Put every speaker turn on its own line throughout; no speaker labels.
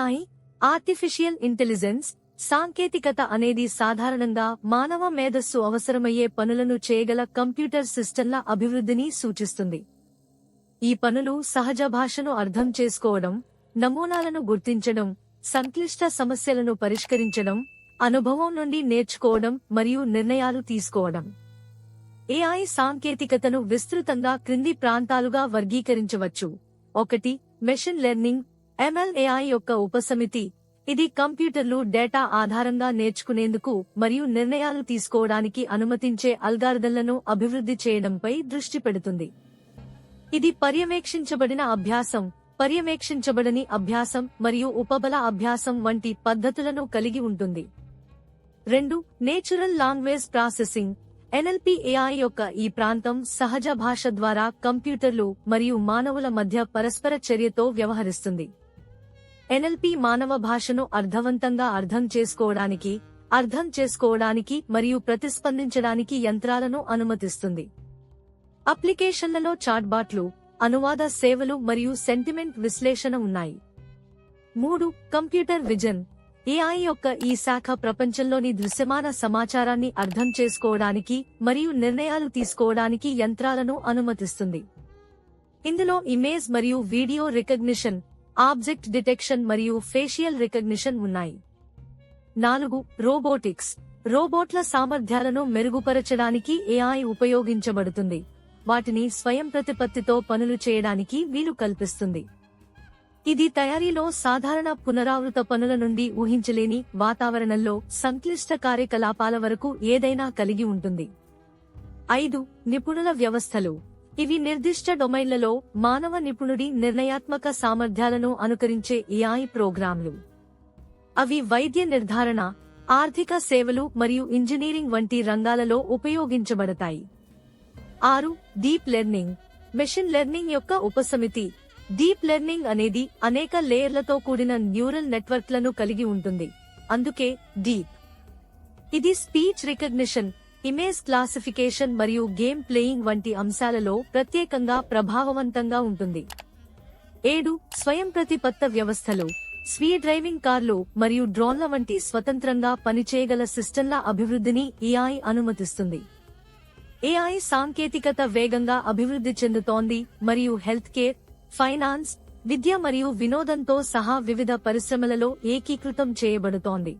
AI, artificial intelligence, సాంకేతికత అనేది సాధారణంగా మానవ మేధస్సు అవసరమయ్యే పనులను చేయగల కంప్యూటర్ సిస్టంల అభివృద్ధిని సూచిస్తుంది. ఈ పనులు సహజ భాషను అర్థం చేసుకోవడం, నమూనాలను గుర్తించడం, సంక్లిష్ట సమస్యలను పరిష్కరించడం, అనుభవం నుండి నేర్చుకోవడం మరియు నిర్ణయాలు తీసుకోవడం. ఏఐ సాంకేతికతను విస్తృతంగా క్రింది ప్రాంతాలుగా వర్గీకరించవచ్చు. 1. మెషిన్ లెర్నింగ్ (ML) యొక్క ఉపసమితి. ఇది కంప్యూటర్లు డేటా ఆధారంగా నేర్చుకునేందుకు మరియు నిర్ణయాలు తీసుకోవడానికి అనుమతించే అల్గారిథంలను అభివృద్ధి చేయడంపై దృష్టి పెడుతుంది. ఇది పర్యవేక్షించబడిన అభ్యాసం, పర్యవేక్షించబడని అభ్యాసం మరియు ఉపబల అభ్యాసం వంటి పద్ధతులను కలిగి ఉంటుంది. 2. Natural language processing (NLP). AI యొక్క ఈ ప్రాంతం సహజ భాష ద్వారా కంప్యూటర్లు మరియు మానవుల మధ్య పరస్పర చర్యతో వ్యవహరిస్తుంది. NLP మానవ భాషను అర్థవంతంగా అర్థం చేసుకోవడానికి మరియు ప్రతిస్పందించడానికి యంత్రాలను అనుమతిస్తుంది. అప్లికేషన్లలో చాట్బాట్లు, అనువాద సేవలు మరియు సెంటిమెంట్ విశ్లేషణ ఉన్నాయి. 3. Computer vision. AI యొక్క ఈ శాఖ ప్రపంచంలోని దృశ్యమాన సమాచారాన్ని అర్థం చేసుకోవడానికి మరియు నిర్ణయాలు తీసుకోవడానికి యంత్రాలను అనుమతిస్తుంది. ఇందులో ఇమేజ్ మరియు వీడియో రికగ్నిషన్, ఆబ్జెక్ట్ డిటెక్షన్ మరియు ఫేషియల్ రికగ్నిషన్ ఉన్నాయి. 4. రోబోటిక్స్. రోబోట్ల సామర్థ్యాలను మెరుగుపరచడానికి AI ఉపయోగించబడుతుంది. వాటిని స్వయంప్రతిపత్తితో పనులు చేయడానికి వీలు కల్పిస్తుంది. ఇది తయారీలో సాధారణ పునరావృత పనుల నుండి ఊహించలేని వాతావరణంలో సంక్లిష్ట కార్యకలాపాల వరకు ఏదైనా కలిగి ఉంటుంది. 5. నిపుణుల వ్యవస్థలు. ఇవి నిర్దిష్ట డొమైన్లలో మానవ నిపుణుడి నిర్ణయాత్మక సామర్థ్యాలను అనుకరించే AI ప్రోగ్రాంలు. అవి వైద్య నిర్ధారణ, ఆర్థిక సేవలు మరియు ఇంజనీరింగ్ వంటి రంగాలలో ఉపయోగించబడతాయి. 6. Deep learning. మెషిన్ లెర్నింగ్ యొక్క ఉపసమితి. డీప్ లెర్నింగ్ అనేది అనేక లేయర్లతో కూడిన న్యూరల్ నెట్వర్క్లను కలిగి ఉంటుంది, అందుకే డీప్. ఇది స్పీచ్ రికగ్నిషన్, ఇమేజ్ క్లాసిఫికేషన్ మరియు గేమ్ ప్లేయింగ్ వంటి అంశాలలో ప్రత్యేకంగా ప్రభావవంతంగా ఉంటుంది. 7. స్వయంప్రతిపత్త వ్యవస్థలు. స్వీయ డ్రైవింగ్ కార్లు మరియు డ్రోన్ల వంటి స్వతంత్రంగా పనిచేయగల సిస్టంల అభివృద్ధిని AI అనుమతిస్తుంది. AI సాంకేతికత వేగంగా అభివృద్ధి చెందుతోంది మరియు హెల్త్ కేర్, ఫైనాన్స్, విద్య మరియు వినోదంతో సహా వివిధ పరిశ్రమలలో ఏకీకృతం చేయబడుతోంది.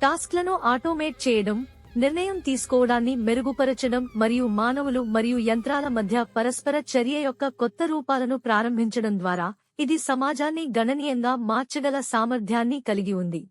టాస్క్లను ఆటోమేట్ చేయడం, నిర్ణయం తీసుకోవడాన్ని మెరుగుపరచడం మరియు మానవులు మరియు యంత్రాల మధ్య పరస్పర చర్య యొక్క కొత్త రూపాలను ప్రారంభించడం ద్వారా ఇది సమాజాన్ని గణనీయంగా మార్చగల సామర్థ్యాన్ని కలిగి ఉంది.